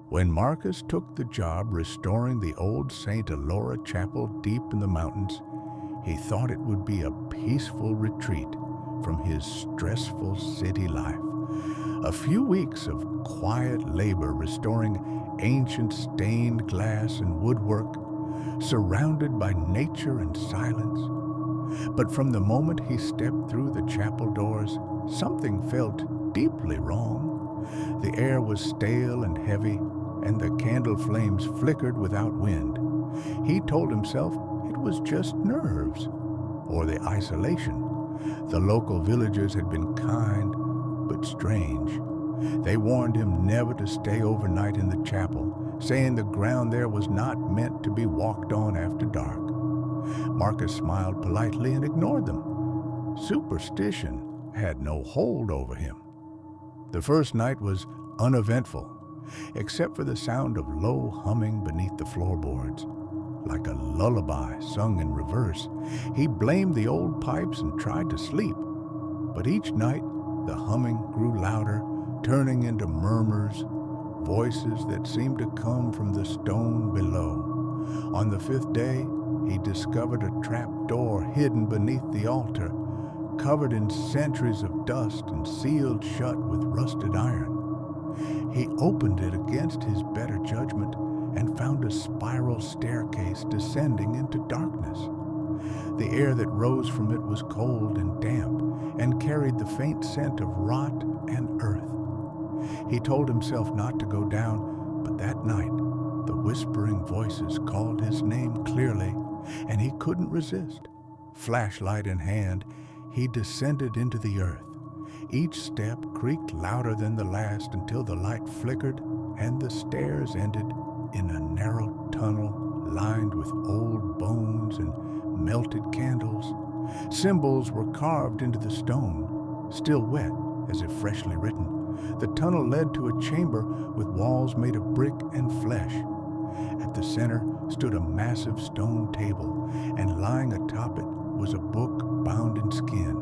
When Marcus took the job restoring the old St. Elora Chapel deep in the mountains, he thought it would be a peaceful retreat from his stressful city life. A few weeks of quiet labor restoring ancient stained glass and woodwork, surrounded by nature and silence. But from the moment he stepped through the chapel doors, something felt deeply wrong. The air was stale and heavy, and the candle flames flickered without wind. He told himself it was just nerves, or the isolation. The local villagers had been kind, but strange. They warned him never to stay overnight in the chapel, saying the ground there was not meant to be walked on after dark. Marcus smiled politely and ignored them. Superstition had no hold over him. The first night was uneventful, except for the sound of low humming beneath the floorboards. Like a lullaby sung in reverse, he blamed the old pipes and tried to sleep. But each night, the humming grew louder, turning into murmurs, voices that seemed to come from the stone below. On the fifth day, he discovered a trap door hidden beneath the altar, covered in centuries of dust and sealed shut with rusted iron. He opened it against his better judgment and found a spiral staircase descending into darkness. The air that rose from it was cold and damp and carried the faint scent of rot and earth. He told himself not to go down, but that night the whispering voices called his name clearly, and he couldn't resist. Flashlight in hand, he descended into the earth. Each step creaked louder than the last until the light flickered and the stairs ended in a narrow tunnel lined with old bones and melted candles. Symbols were carved into the stone, still wet as if freshly written. The tunnel led to a chamber with walls made of brick and flesh. At the center stood a massive stone table, and lying atop it was a book bound in skin.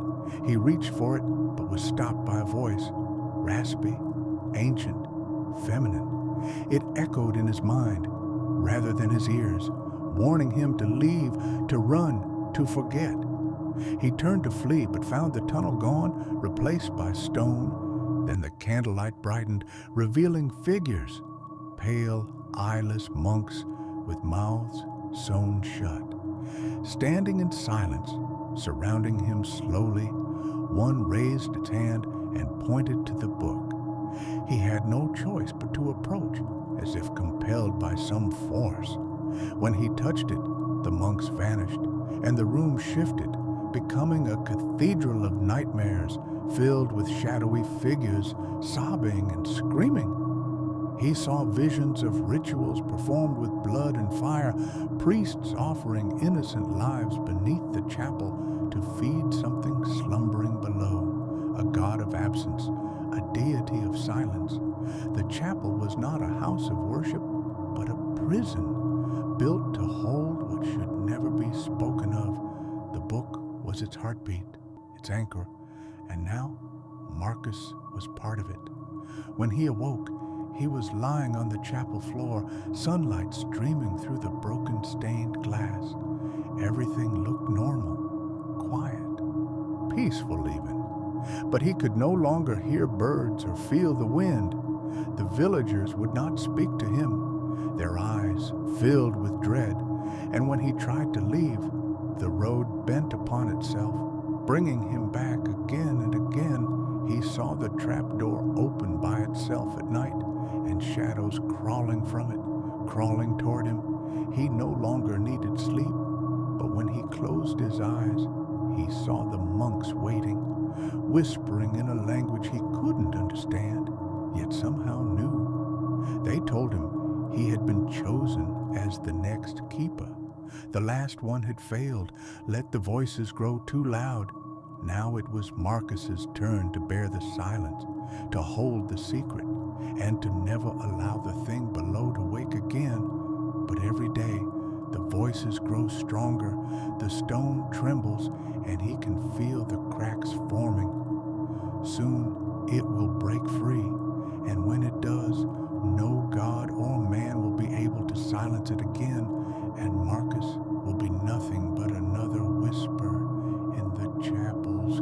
He reached for it, but was stopped by a voice, raspy, ancient, feminine. It echoed in his mind, rather than his ears, warning him to leave, to run, to forget. He turned to flee, but found the tunnel gone, replaced by stone. Then the candlelight brightened, revealing figures, pale, eyeless monks with mouths sewn shut. Standing in silence, surrounding him slowly, one raised its hand and pointed to the book. He had no choice but to approach, as if compelled by some force. When he touched it, the monks vanished, and the room shifted, becoming a cathedral of nightmares filled with shadowy figures sobbing and screaming. He saw visions of rituals performed with blood and fire, priests offering innocent lives beneath the chapel to feed something slumbering below, a god of absence, a deity of silence. The chapel was not a house of worship, but a prison built to hold what should never be spoken of. The book was its heartbeat, its anchor, and now Marcus was part of it. When he awoke, he was lying on the chapel floor, sunlight streaming through the broken stained glass. Everything looked normal, quiet, peaceful even. But he could no longer hear birds or feel the wind. The villagers would not speak to him, their eyes filled with dread. And when he tried to leave, the road bent upon itself, bringing him back again and again. He saw the trapdoor open by itself at night, and shadows crawling from it, crawling toward him. He no longer needed sleep, but when he closed his eyes, he saw the monks waiting, whispering in a language he couldn't understand, yet somehow knew. They told him he had been chosen as the next keeper. The last one had failed, let the voices grow too loud. Now it was Marcus's turn to bear the silence, to hold the secret, and to never allow the thing below to wake again. But every day, the voices grow stronger, the stone trembles, and he can feel the cracks forming. Soon it will break free, and when it does, no god or silence it again, and Marcus will be nothing but another whisper in the chapel's